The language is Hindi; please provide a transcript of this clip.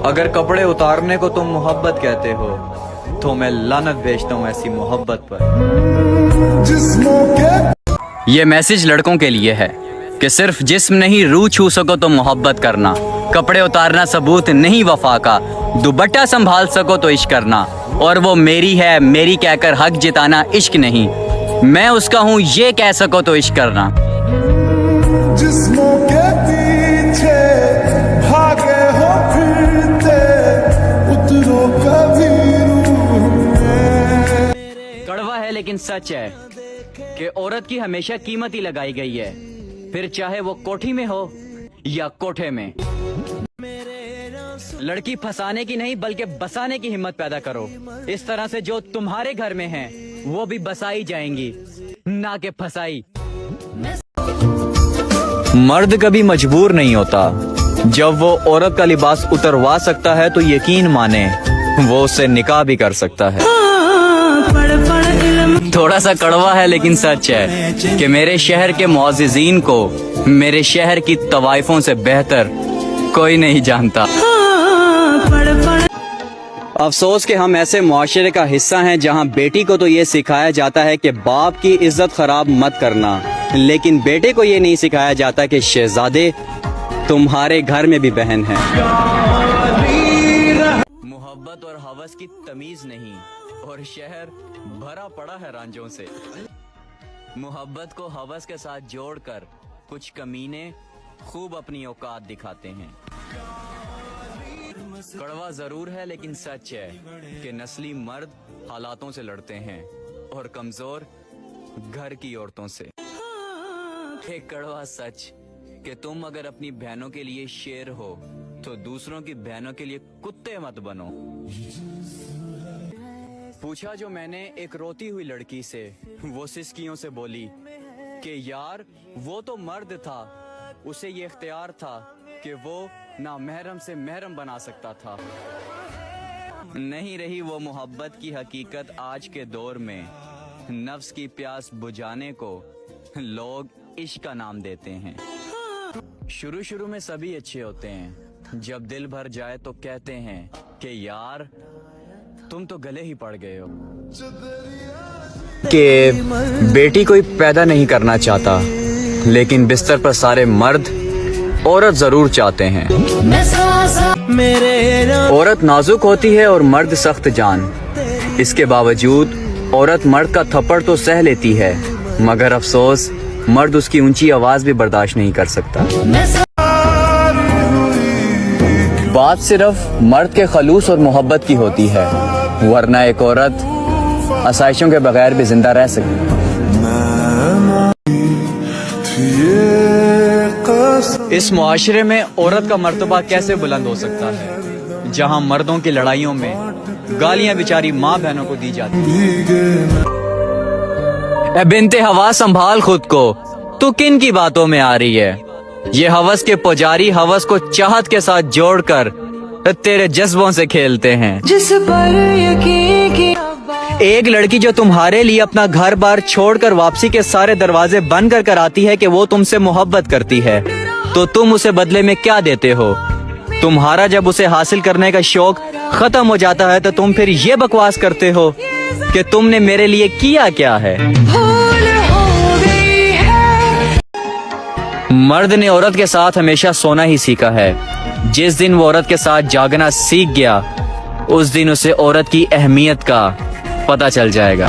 अगर कपड़े उतारने को तुम मोहब्बत कहते हो तो मैं लानत भेजता हूँ ऐसी मोहब्बत पर। ये मैसेज लड़कों के लिए है कि सिर्फ जिस्म नहीं रूह छू सको तो मोहब्बत करना। कपड़े उतारना सबूत नहीं वफा का, दुपट्टा संभाल सको तो इश्क करना। और वो मेरी है मेरी कहकर हक जिताना इश्क नहीं, मैं उसका हूँ ये कह सको तो इश्क करना। जिस्मों के पीछे भागे हो फिरते, उतरो कभी रूह में। कड़वा है लेकिन सच है कि औरत की हमेशा कीमत ही लगाई गई है, फिर चाहे वो कोठी में हो या कोठे में। लड़की फंसाने की नहीं बल्कि बसाने की हिम्मत पैदा करो। इस तरह से जो तुम्हारे घर में हैं वो भी बसाई जाएंगी, ना कि फंसाई। मर्द कभी मजबूर नहीं होता। जब वो औरत का लिबास उतरवा सकता है तो यकीन माने वो उससे निकाह भी कर सकता है। थोड़ा सा कड़वा है लेकिन सच है कि मेरे शहर के मुअज़्ज़िज़ीन को मेरे शहर की तवाइफों से बेहतर कोई नहीं जानता। अफसोस कि हम ऐसे मुआशरे का हिस्सा हैं जहां बेटी को तो ये सिखाया जाता है कि बाप की इज्जत खराब मत करना, लेकिन बेटे को ये नहीं सिखाया जाता कि शहजादे तुम्हारे घर में भी बहन है। मोहब्बत और हवस की तमीज नहीं और शहर भरा पड़ा है रांझों से। मोहब्बत को हवस के साथ जोड़कर कुछ कमीने खूब अपनी औकात दिखाते हैं। कड़वा जरूर है लेकिन सच है कि नस्ली मर्द हालातों से लड़ते हैं और कमजोर घर की औरतों से। एक कड़वा सच कि तुम अगर अपनी बहनों के लिए शेर हो तो दूसरों की बहनों के लिए कुत्ते मत बनो। पूछा जो मैंने एक रोती हुई लड़की से, वो सिसकियों से बोली कि यार वो तो मर्द था, उसे ये इख्तियार था कि वो ना महरम से महरम बना सकता था। नहीं रही वो मोहब्बत की हकीकत आज के दौर में। नफ्स की प्यास बुझाने को लोग इश्क का नाम देते हैं। शुरू शुरू में सभी अच्छे होते हैं, जब दिल भर जाए तो कहते हैं कि यार तुम तो गले ही पड़ गए हो। कि बेटी कोई पैदा नहीं करना चाहता, लेकिन बिस्तर पर सारे मर्द औरत जरूर चाहते हैं। औरत नाजुक होती है और मर्द सख्त जान। इसके बावजूद औरत मर्द का थप्पड़ तो सह लेती है, मगर अफसोस मर्द उसकी ऊंची आवाज भी बर्दाश्त नहीं कर सकता। बात सिर्फ मर्द के खलूस और मोहब्बत की होती है, वरना एक औरत आसाइशों के बगैर भी जिंदा रह सकती। इस मुआशरे में औरत का मर्तबा कैसे बुलंद हो सकता है जहां मर्दों की लड़ाइयों में गालियां बेचारी माँ बहनों को दी जाती ए बिन्ते हवा संभाल खुद को, तू किन की बातों में आ रही है। ये हवस के पुजारी हवस को चाहत के साथ जोड़कर तेरे जज्बों से खेलते हैं। जिस पर यकीन किया एक लड़की जो तुम्हारे लिए अपना घर बार छोड़कर वापसी के सारे दरवाजे बंद कर आती है कि वो तुमसे मोहब्बत करती है, तो तुम उसे बदले में क्या देते हो? तुम्हारा जब उसे हासिल करने का शौक खत्म हो जाता है तो तुम फिर ये बकवास करते हो कि तुमने मेरे लिए किया क्या है। मर्द ने औरत के साथ हमेशा सोना ही सीखा है। जिस दिन वो औरत के साथ जागना सीख गया, उस दिन उसे औरत की अहमियत का पता चल जाएगा।